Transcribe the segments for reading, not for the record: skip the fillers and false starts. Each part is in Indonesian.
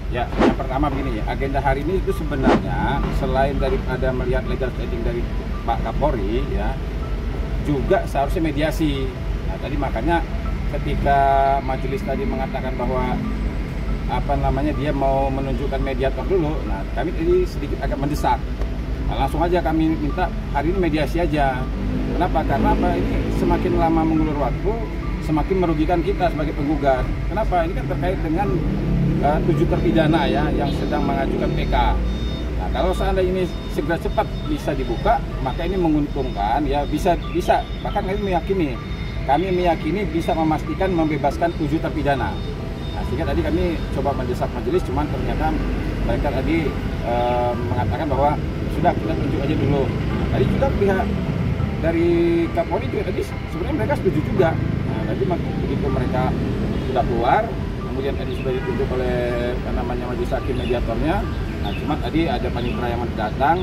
Ya, yang pertama begini ya, agenda hari ini itu sebenarnya selain daripada melihat legal standing dari Pak Kapolri ya, juga seharusnya mediasi. Nah, tadi makanya ketika majelis tadi mengatakan bahwa dia mau menunjukkan mediator dulu. Nah, kami tadi sedikit agak mendesak. Nah, langsung aja kami minta hari ini mediasi aja. Kenapa? Karena ini semakin lama mengulur waktu, semakin merugikan kita sebagai penggugat. Kenapa? Ini kan terkait dengan 7 terpidana ya yang sedang mengajukan PK. Nah, kalau seandainya ini segera cepat bisa dibuka, maka ini menguntungkan ya, bisa bahkan kami meyakini bisa memastikan membebaskan 7 terpidana. Nah, sehingga tadi kami coba mendesak majelis, cuman ternyata mereka tadi mengatakan bahwa sudah kita tunjuk aja dulu. Nah, tadi juga pihak dari Kapolri juga tadi sebenarnya mereka setuju juga. Nah, tadi begitu mereka sudah keluar, kemudian tadi sudah ditunjuk oleh majelis hakim mediatornya. Nah, cuma tadi ada panitera yang datang,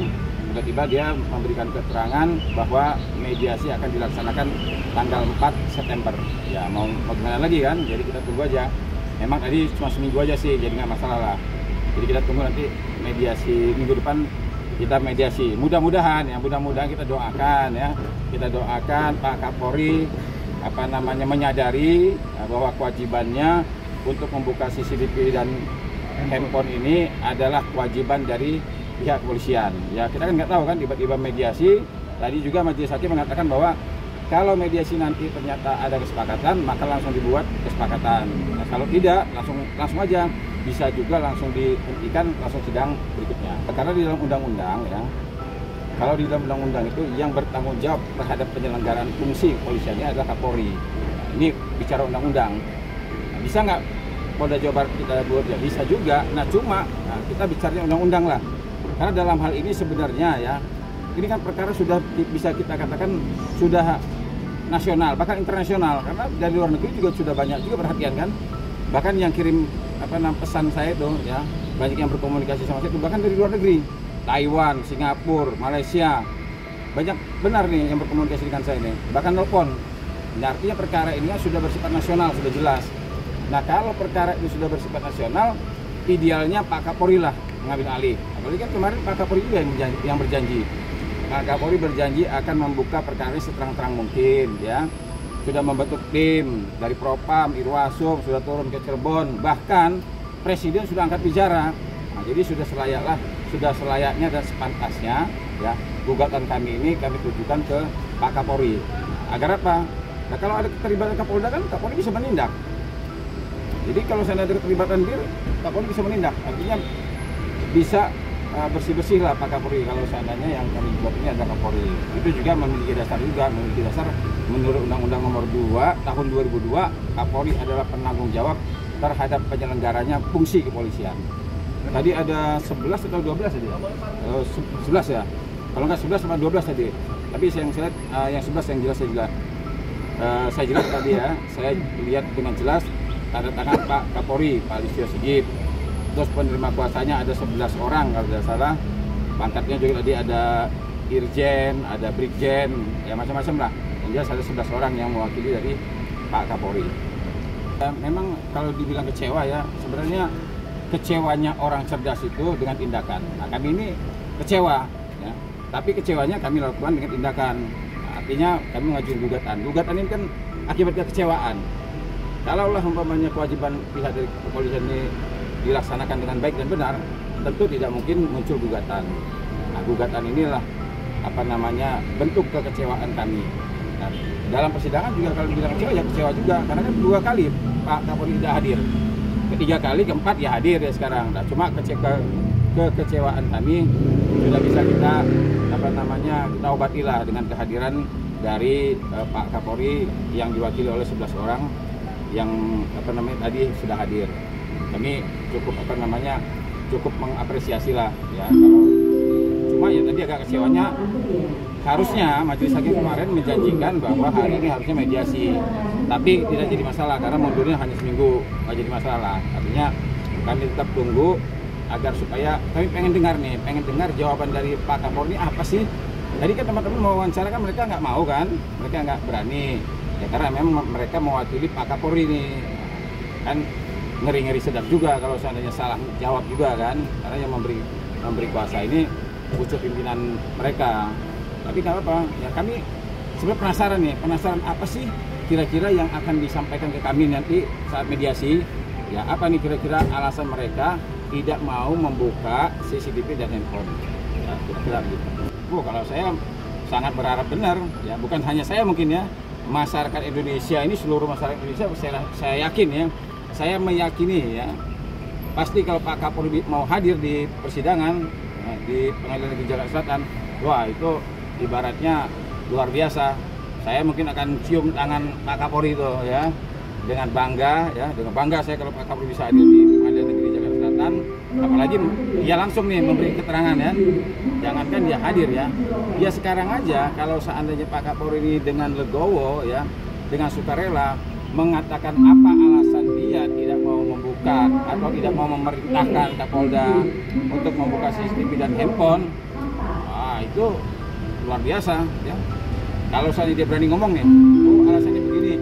tiba-tiba dia memberikan keterangan bahwa mediasi akan dilaksanakan tanggal 4 September. Ya mau gimana lagi kan? Jadi kita tunggu aja. Memang tadi cuma seminggu aja sih, jadi nggak masalah lah. Jadi kita tunggu nanti mediasi minggu depan kita mediasi. Mudah-mudahan kita doakan ya. Kita doakan Pak Kapolri menyadari bahwa kewajibannya untuk membuka CCTV dan handphone ini adalah kewajiban dari pihak kepolisian. Ya kita kan nggak tahu kan, tiba-tiba mediasi. Tadi juga majelis hakim mengatakan bahwa kalau mediasi nanti ternyata ada kesepakatan, maka langsung dibuat kesepakatan. Nah, kalau tidak, langsung aja. Bisa juga langsung dihentikan, langsung sidang berikutnya. Karena di dalam undang-undang ya, kalau di dalam undang-undang itu yang bertanggung jawab terhadap penyelenggaraan fungsi kepolisiannya adalah Kapolri. Nah, ini bicara undang-undang. Nah, bisa nggak Polda Jawa Barat kita buat? Ya bisa juga. Nah kita bicaranya undang-undang lah. Karena dalam hal ini sebenarnya ya, ini kan perkara sudah bisa kita katakan sudah nasional, bahkan internasional. Karena dari luar negeri juga sudah banyak juga perhatian kan. Bahkan yang kirim pesan saya itu ya, banyak yang berkomunikasi sama saya itu bahkan dari luar negeri. Taiwan, Singapura, Malaysia. Banyak benar nih yang berkomunikasi dengan saya ini. Bahkan nelpon. Nah, artinya perkara ini sudah bersifat nasional, sudah jelas. Nah, kalau perkara ini sudah bersifat nasional, idealnya Pak Kapolri lah mengambil alih. Apalagi kan kemarin Pak Kapolri juga yang berjanji. Pak Kapolri berjanji akan membuka perkara ini seterang-terang mungkin ya. Sudah membentuk tim dari Propam, Irwasum, sudah turun ke Cirebon, bahkan Presiden sudah angkat bicara. Nah, jadi sudah selayaknya dan sepantasnya ya gugatan kami ini kami tujukan ke Pak Kapolri. Agar apa? Nah, kalau ada keterlibatan Kapolda kan Kapolri bisa menindak. Jadi kalau saya ada keterlibatan dia, Kapolri bisa menindak. Artinya bisa bersih-bersih lah Pak Kapolri kalau seandainya yang kami buat ini ada Kapolri. Itu juga memiliki dasar menurut Undang-Undang Nomor 2 Tahun 2002, Kapolri adalah penanggung jawab terhadap penyelenggaranya fungsi kepolisian. Tadi ada 11 atau 12 tadi? 11 ya. Kalau nggak 11 sama 12 tadi. Tapi yang saya lihat yang 11 yang jelas saya jelas tadi ya. Saya lihat dengan jelas tanda tangan Pak Kapolri, Pak Listio Sigit. Terus penerima kuasanya ada 11 orang kalau tidak salah. Pangkatnya juga tadi ada Irjen, ada Brigjen, ya macam-macam lah. Yang jelas ada 11 orang yang mewakili dari Pak Kapolri. Memang kalau dibilang kecewa ya, sebenarnya kecewanya orang cerdas itu dengan tindakan. Nah, kami ini kecewa ya. Tapi kecewanya kami lakukan dengan tindakan. Nah, artinya kami mengajukan gugatan. Gugatan ini kan akibat kekecewaan. Kalaulah umpamanya kewajiban pihak dari kepolisian ini dilaksanakan dengan baik dan benar, tentu tidak mungkin muncul gugatan. Nah, gugatan inilah bentuk kekecewaan kami. Nah, dalam persidangan juga kalau bilang kecewa ya kecewa juga, karena kan 2 kali Pak Kapolri tidak hadir. Ketiga kali, keempat ya hadir ya sekarang. Nah, cuma kekecewaan kami sudah bisa kita kita obatilah dengan kehadiran dari Pak Kapolri yang diwakili oleh 11 orang yang tadi sudah hadir. Kami cukup mengapresiasi lah ya. Kalau cuma ya tadi agak kecewanya, harusnya majelis hakim kemarin menjanjikan bahwa hari ini harusnya mediasi, tapi tidak jadi masalah karena mundurnya hanya seminggu, nggak jadi masalah. Artinya kami tetap tunggu agar supaya kami pengen dengar jawaban dari Pak Kapolri apa sih. Jadi kan teman-teman mau wawancara kan mereka nggak mau kan, mereka nggak berani ya karena memang mereka mewakili Pak Kapolri nih kan. ngeri-ngeri sedap juga kalau seandainya salah jawab juga kan, karena yang memberi kuasa ini unsur pimpinan mereka. Tapi nggak apa-apa, ya kami sebenarnya penasaran apa sih kira-kira yang akan disampaikan ke kami nanti saat mediasi. Ya apa nih kira-kira alasan mereka tidak mau membuka CCTV dan handphone, ya kira-kira gitu. Kalau saya sangat berharap benar, ya bukan hanya saya mungkin ya, masyarakat Indonesia ini, seluruh masyarakat Indonesia saya yakin ya, saya meyakini ya, pasti kalau Pak Kapolri mau hadir di persidangan di Pengadilan Negeri Jakarta Selatan, wah itu ibaratnya luar biasa. Saya mungkin akan cium tangan Pak Kapolri itu ya, dengan bangga ya, dengan bangga saya kalau Pak Kapolri bisa hadir di Pengadilan Negeri Jakarta Selatan, apalagi dia langsung nih memberi keterangan ya. Jangankan dia hadir ya, dia sekarang aja kalau seandainya Pak Kapolri ini dengan legowo ya, dengan sukarela mengatakan apa alasan dia tidak mau membuka atau tidak mau memerintahkan Kapolda untuk membuka CCTV dan handphone, itu luar biasa ya. Kalau seandainya dia berani ngomong nih, alasannya begini,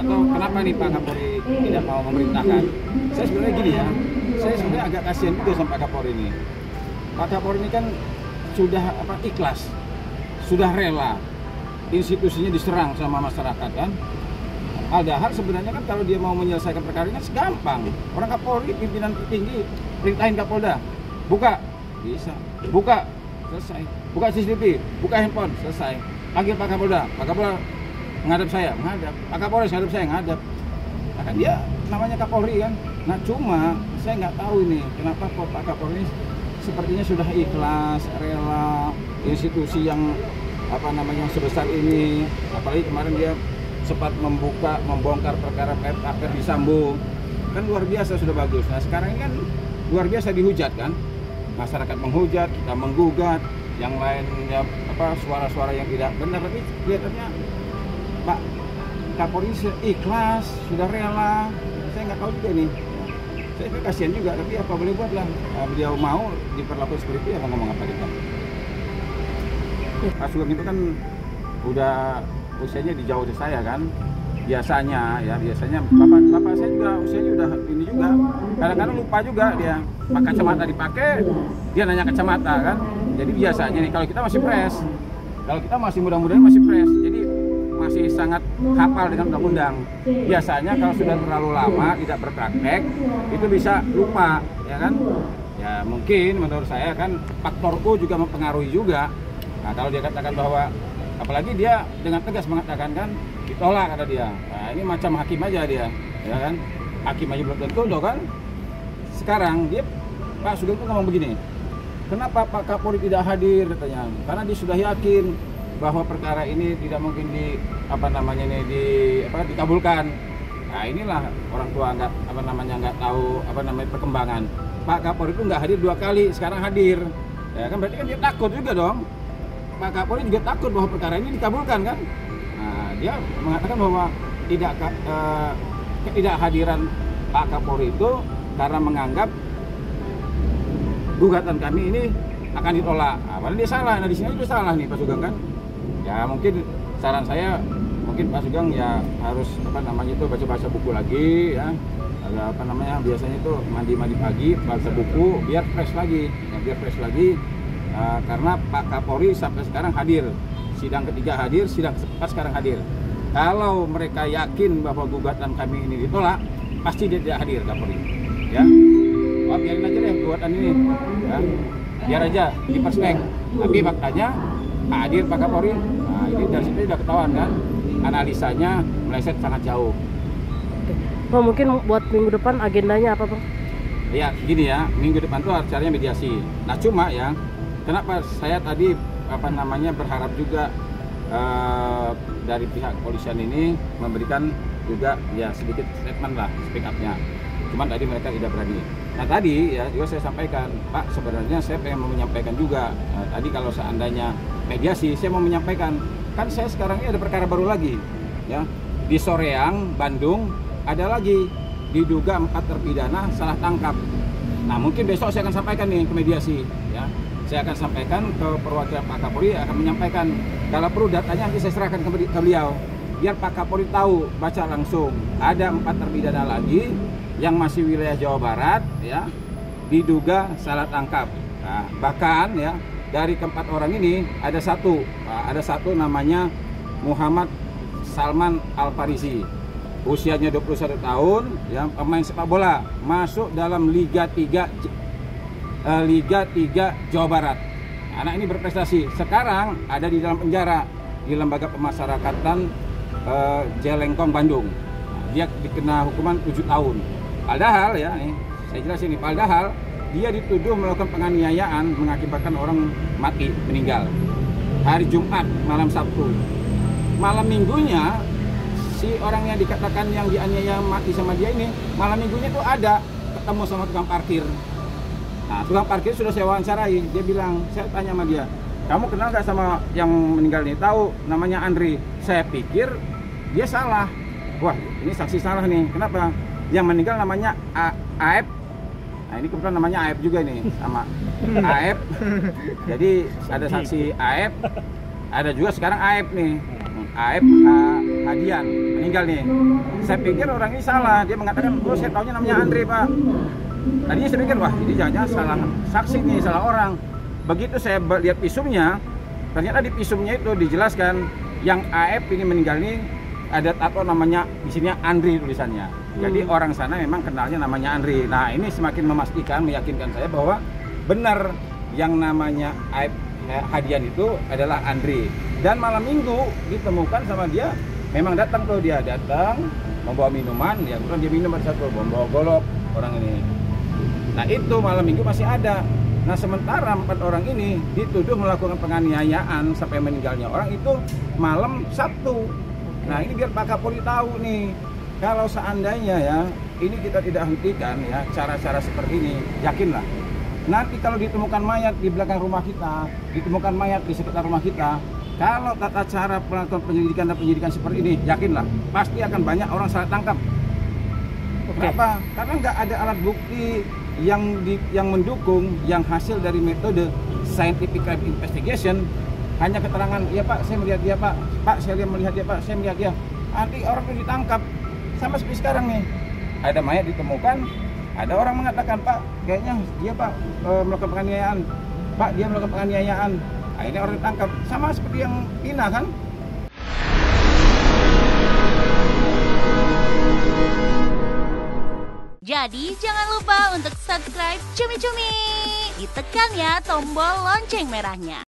atau kenapa nih Pak Kapolri tidak mau memerintahkan. Saya sebenarnya gini ya, saya sebenarnya agak kasihan juga sama Pak Kapolri ini. Pak Kapolri ini kan sudah ikhlas, sudah rela institusinya diserang sama masyarakat kan. Padahal sebenarnya kan kalau dia mau menyelesaikan perkara ini kan gampang. Orang Kapolri, pimpinan tertinggi, perintahin Kapolda, buka, bisa, buka, selesai. Buka CCTV, buka handphone, selesai. Panggil Pak Kapolda ngadap saya, ngadap. Pak Kapolres ngadap saya, ngadap. Nah, kan dia namanya Kapolri kan. Nah cuma saya nggak tahu ini kenapa kok Pak Kapolri sepertinya sudah ikhlas, rela institusi yang sebesar ini. Apalagi kemarin dia sempat membongkar perkara Pak Ferdi Sambo, kan luar biasa, sudah bagus. Nah sekarang ini kan luar biasa dihujat kan, masyarakat menghujat, kita menggugat, yang lain ya suara-suara yang tidak benar, tapi kelihatannya Pak Kapolri ikhlas, sudah rela. Saya nggak tahu juga nih, saya kasihan juga, tapi apa boleh buat lah, beliau mau diperlakukan seperti itu ya, mau ngomong apa kita. Pak Sugeng itu kan udah usianya di jauh dari saya kan, biasanya bapak saya juga usianya udah ini juga, kadang-kadang lupa juga dia, pak kacamata dipakai dia nanya kacamata kan. Jadi biasanya nih kalau kita masih fresh, kalau kita masih muda-mudanya masih fresh, jadi masih sangat hafal dengan undang-undang. Biasanya kalau sudah terlalu lama tidak berpraktek itu bisa lupa ya kan. Ya mungkin menurut saya kan faktor U juga mempengaruhi juga. Nah kalau dia katakan bahwa, apalagi dia dengan tegas mengatakan kan ditolak kata dia. Nah ini macam hakim aja dia, ya kan? Hakim aja belum tentu loh kan. Sekarang dia Pak Sugeng tuh ngomong begini, kenapa Pak Kapolri tidak hadir katanya? Karena dia sudah yakin bahwa perkara ini tidak mungkin dikabulkan. Nah inilah orang tua nggak tahu perkembangan. Pak Kapolri itu nggak hadir 2 kali, sekarang hadir. Ya kan berarti kan dia takut juga dong. Pak Kapolri juga takut bahwa perkara ini dikabulkan kan. Nah, dia mengatakan bahwa ketidakhadiran Pak Kapolri itu karena menganggap gugatan kami ini akan ditolak. Nah, padahal dia salah. Nah di sini itu salah nih Pak Sugeng kan. Ya mungkin saran saya, mungkin Pak Sugeng ya harus baca-baca buku lagi ya. Biasanya itu mandi pagi, baca buku biar fresh lagi. Ya, biar fresh lagi. Karena Pak Kapolri sampai sekarang hadir, sidang ketiga hadir, sidang keempat sekarang hadir. Kalau mereka yakin bahwa gugatan kami ini ditolak, pasti dia tidak hadir Kapolri. Ya, biarin aja deh gugatan ini, ya. Biar aja di perspek. Tapi faktanya hadir Pak Kapolri. Nah ini dari situ sudah ketahuan kan, analisanya meleset sangat jauh. Pak, mungkin buat minggu depan agendanya apa Pak? Ya gini ya, minggu depan tuh acaranya mediasi. Nah cuma ya, kenapa saya tadi berharap juga dari pihak kepolisian ini memberikan juga ya sedikit statement lah, speak up-nya. Cuman tadi mereka tidak berani. Nah tadi ya juga saya sampaikan, Pak sebenarnya saya pengen menyampaikan juga. Tadi kalau seandainya mediasi, saya mau menyampaikan, kan saya sekarang ini ada perkara baru lagi, ya di Soreang, Bandung ada lagi diduga 4 terpidana salah tangkap. Nah mungkin besok saya akan sampaikan nih ke mediasi, ya. Saya akan sampaikan ke perwakilan Pak Kapolri, akan menyampaikan kalau perlu datanya nanti saya serahkan ke beliau biar Pak Kapolri tahu, baca langsung ada 4 terpidana lagi yang masih wilayah Jawa Barat ya, diduga salah tangkap. Nah, bahkan ya dari keempat orang ini ada satu namanya Muhammad Salman Al-Farisi, usianya 21 tahun ya, pemain sepak bola, masuk dalam Liga 3 Jawa Barat. Anak ini berprestasi, sekarang ada di dalam penjara di Lembaga Pemasyarakatan Jelengkong, Bandung. Dia dikena hukuman 7 tahun. Padahal ya, nih saya jelasin ini, padahal dia dituduh melakukan penganiayaan mengakibatkan orang mati, meninggal. Hari Jumat malam Sabtu. Malam minggunya si orang yang dikatakan yang dianiaya mati sama dia ini, malam minggunya tuh ada ketemu sama tukang parkir. Nah, tukang parkir sudah saya wawancarai, dia bilang, saya tanya sama dia, kamu kenal gak sama yang meninggal ini? Tahu, namanya Andri. Saya pikir dia salah. Wah, ini saksi salah nih. Kenapa? Yang meninggal namanya Aep. Nah, ini kebetulan namanya Aep juga nih, sama Aep. Jadi ada saksi Aep, ada juga sekarang Aep nih. Aep Hadian meninggal nih. Saya pikir orang ini salah. Dia mengatakan, oh saya tahunya namanya Andri, Pak. Tadinya saya pikir, wah ini jangan salah saksi nih, salah orang. Begitu saya lihat visumnya, ternyata di visumnya itu dijelaskan yang Aep ini meninggal ini ada tato namanya di sini Andri tulisannya. Jadi orang sana memang kenalnya namanya Andri. Nah, ini semakin memastikan, meyakinkan saya bahwa benar yang namanya Aep Hadian itu adalah Andri. Dan malam minggu ditemukan sama dia, memang datang tuh, dia datang membawa minuman, ya kemudian dia minum ada satu, membawa golok orang ini. Nah itu malam minggu masih ada. Nah sementara 4 orang ini dituduh melakukan penganiayaan sampai meninggalnya orang itu malam Sabtu. Nah ini biar Pak Kapolri tahu nih, kalau seandainya ya ini kita tidak hentikan ya cara-cara seperti ini, yakinlah nanti kalau ditemukan mayat di belakang rumah kita, ditemukan mayat di sekitar rumah kita, kalau tata cara melakukan penyelidikan dan penyidikan seperti ini, yakinlah pasti akan banyak orang salah tangkap. Kenapa? Karena nggak ada alat bukti yang mendukung, yang hasil dari metode scientific crime investigation. Hanya keterangan, iya Pak, saya melihat dia Pak, Pak saya melihat dia Pak, saya melihat dia. Nanti orang itu ditangkap. Sama seperti sekarang nih, ada mayat ditemukan, ada orang mengatakan, Pak kayaknya dia Pak melakukan penganiayaan, Pak dia melakukan penganiayaan. Akhirnya orang ditangkap. Sama seperti yang Ina kan. Jadi jangan lupa untuk subscribe Cumi Cumi. Ditekan ya tombol lonceng merahnya.